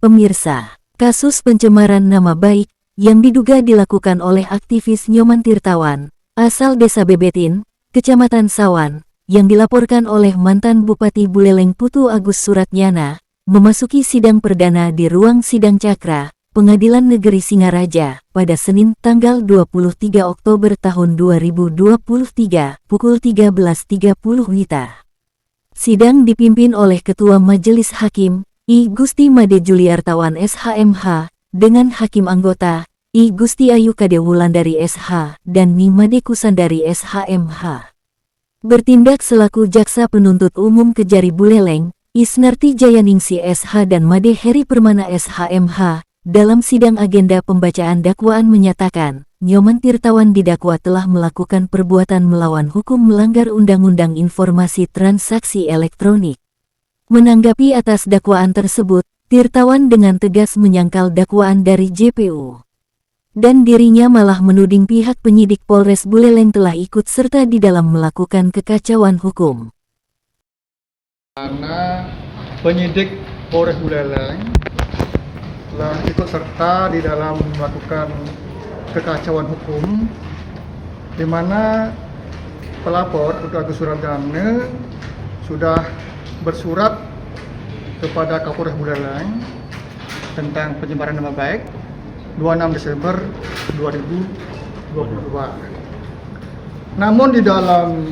Pemirsa, kasus pencemaran nama baik yang diduga dilakukan oleh aktivis Nyoman Tirtawan, asal Desa Bebetin, Kecamatan Sawan, yang dilaporkan oleh mantan Bupati Buleleng Putu Agus Suratnyana, memasuki sidang perdana di ruang sidang Cakra, Pengadilan Negeri Singaraja, pada Senin tanggal 23 Oktober tahun 2023, pukul 13.30 WITA. Sidang dipimpin oleh Ketua Majelis Hakim, I Gusti Made Juliartawan SHMH, dengan Hakim Anggota, I Gusti Ayu Kade Wulandari SH, dan Ni Made Kusandari SHMH. Bertindak selaku Jaksa Penuntut Umum Kejari Buleleng, Isnarti Jayaningsi SH dan Made Heri Permana SHMH, dalam sidang agenda pembacaan dakwaan menyatakan, Nyoman Tirtawan didakwa telah melakukan perbuatan melawan hukum melanggar Undang-Undang Informasi Transaksi Elektronik. Menanggapi atas dakwaan tersebut, Tirtawan dengan tegas menyangkal dakwaan dari JPU. Dan dirinya malah menuding pihak penyidik Polres Buleleng telah ikut serta di dalam melakukan kekacauan hukum. Karena penyidik Polres Buleleng telah ikut serta di dalam melakukan kekacauan hukum, di mana pelapor Putu Agus Suratnyana sudah bersurat kepada Kapolres Buleleng tentang pencemaran nama baik 26 Desember 2022. Namun di dalam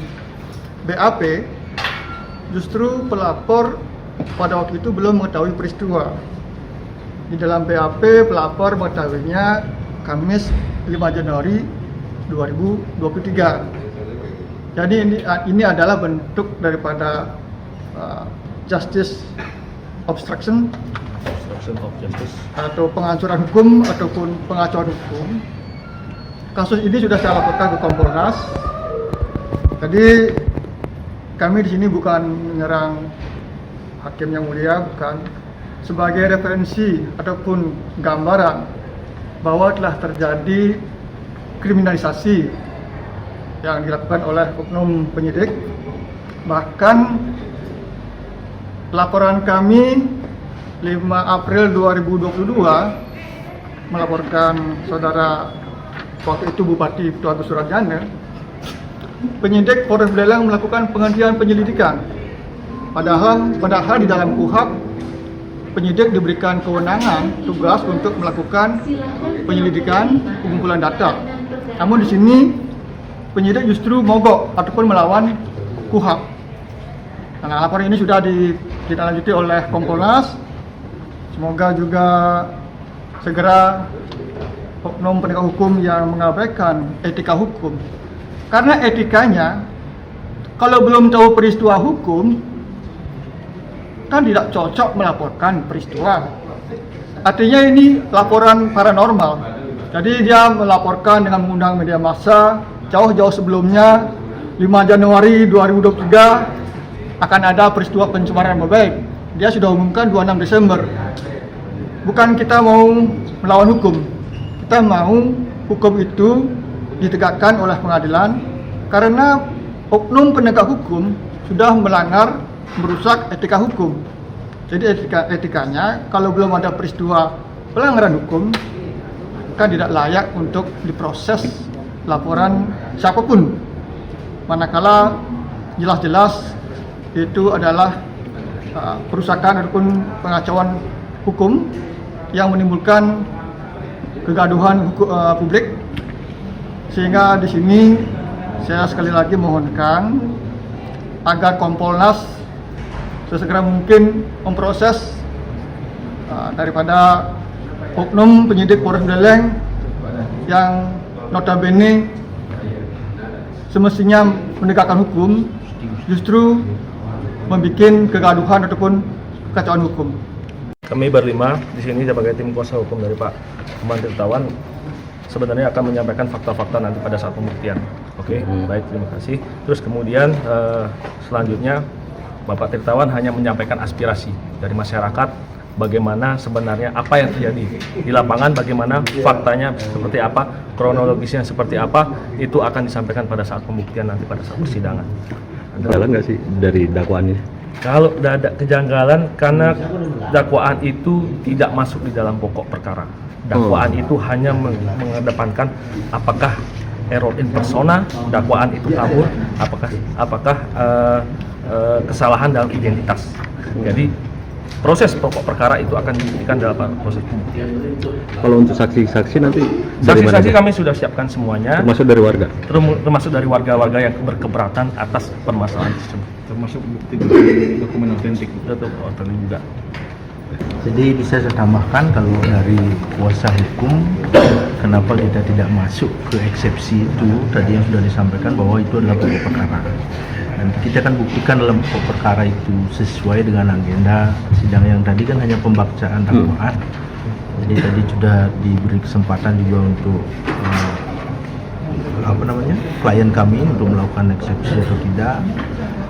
BAP justru pelapor pada waktu itu belum mengetahui peristiwa. Di dalam BAP pelapor mengetahuinya Kamis 5 Januari 2023. Jadi ini adalah bentuk daripada justice obstruction of justice atau penghancuran hukum ataupun pengacauan hukum. Kasus ini sudah saya laporkan ke Kompolnas. Jadi kami di sini bukan menyerang hakim yang mulia, bukan, sebagai referensi ataupun gambaran bahwa telah terjadi kriminalisasi yang dilakukan oleh oknum penyidik. Bahkan laporan kami 5 April 2022 melaporkan saudara waktu itu Bupati Putu Agus Suratnyana, penyidik Polres Buleleng melakukan penghentian penyelidikan. Padahal di dalam KUHP penyidik diberikan kewenangan tugas untuk melakukan penyelidikan pengumpulan data. Namun di sini penyidik justru mogok ataupun melawan KUHP. Nah, laporan ini sudah ditindaklanjuti oleh Kompolnas. Semoga juga segera oknum penegak hukum yang mengabaikan etika hukum. Karena etikanya, kalau belum tahu peristiwa hukum, kan tidak cocok melaporkan peristiwa. Artinya ini laporan paranormal. Jadi dia melaporkan dengan mengundang media massa jauh-jauh sebelumnya, 5 Januari 2023 akan ada peristiwa pencemaran nama baik. Dia sudah umumkan 26 Desember. Bukan kita mau melawan hukum. Kita mau hukum itu ditegakkan oleh pengadilan karena oknum penegak hukum sudah melanggar, merusak etika hukum. Jadi etikanya kalau belum ada peristiwa pelanggaran hukum kan tidak layak untuk diproses laporan siapapun. Manakala jelas-jelas itu adalah perusakan ataupun pengacauan hukum yang menimbulkan kegaduhan publik. Sehingga di sini saya sekali lagi mohonkan agar Kompolnas sesegera mungkin memproses daripada oknum penyidik Polres Buleleng yang notabene semestinya menegakkan hukum justru membuat kegaduhan ataupun kekacauan hukum. Kami berlima di sini sebagai tim kuasa hukum dari Pak Nyoman Tirtawan sebenarnya akan menyampaikan fakta-fakta nanti pada saat pembuktian. Oke, baik, terima kasih. Terus kemudian selanjutnya Bapak Tirtawan hanya menyampaikan aspirasi dari masyarakat, bagaimana sebenarnya apa yang terjadi di lapangan, bagaimana faktanya seperti apa, kronologisnya seperti apa, itu akan disampaikan pada saat pembuktian nanti pada saat persidangan. Jalan nggak sih dari dakwaannya? Kalau ada kejanggalan karena dakwaan itu tidak masuk di dalam pokok perkara. Dakwaan itu hanya mengedepankan apakah error in persona, dakwaan itu kabur, apakah kesalahan dalam identitas. Jadi proses pokok perkara itu akan dibuktikan dalam proses pembuktian. Kalau untuk saksi-saksi nanti dari mana? Saksi-saksi kami sudah siapkan semuanya, Termasuk dari warga. termasuk dari warga-warga yang berkeberatan atas permasalahan tersebut. Termasuk bukti dokumen otentik. Betul, juga. Jadi bisa saya tambahkan kalau dari kuasa hukum kenapa kita tidak masuk ke eksepsi itu tadi yang sudah disampaikan bahwa itu adalah pokok perkara. Nanti kita akan buktikan dalam pokok perkara itu sesuai dengan agenda sidang yang tadi kan hanya pembacaan dakwaan. Jadi tadi sudah diberi kesempatan juga untuk klien kami untuk melakukan eksepsi atau tidak.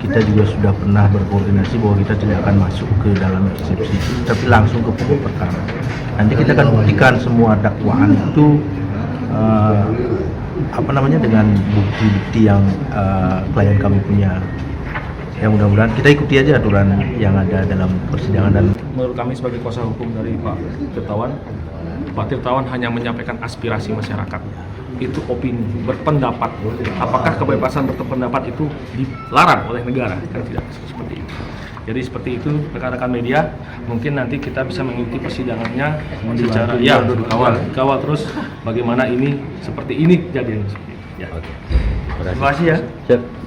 Kita juga sudah pernah berkoordinasi bahwa kita tidak akan masuk ke dalam eksepsi itu, tapi langsung ke pokok perkara. Nanti kita akan buktikan semua dakwaan itu dengan bukti-bukti yang klien kami punya. Ya mudah-mudahan kita ikuti aja aturan yang ada dalam persidangan. Dan Menurut kami sebagai kuasa hukum dari Pak Tirtawan hanya menyampaikan aspirasi masyarakat. Itu opini, berpendapat. Apakah kebebasan berpendapat itu dilarang oleh negara? Kan tidak seperti itu. Jadi seperti itu rekan-rekan media, mungkin nanti kita bisa mengikuti persidangannya secara kawal terus bagaimana ini seperti ini kejadiannya. Ya. Terima Terima kasih ya. Siap.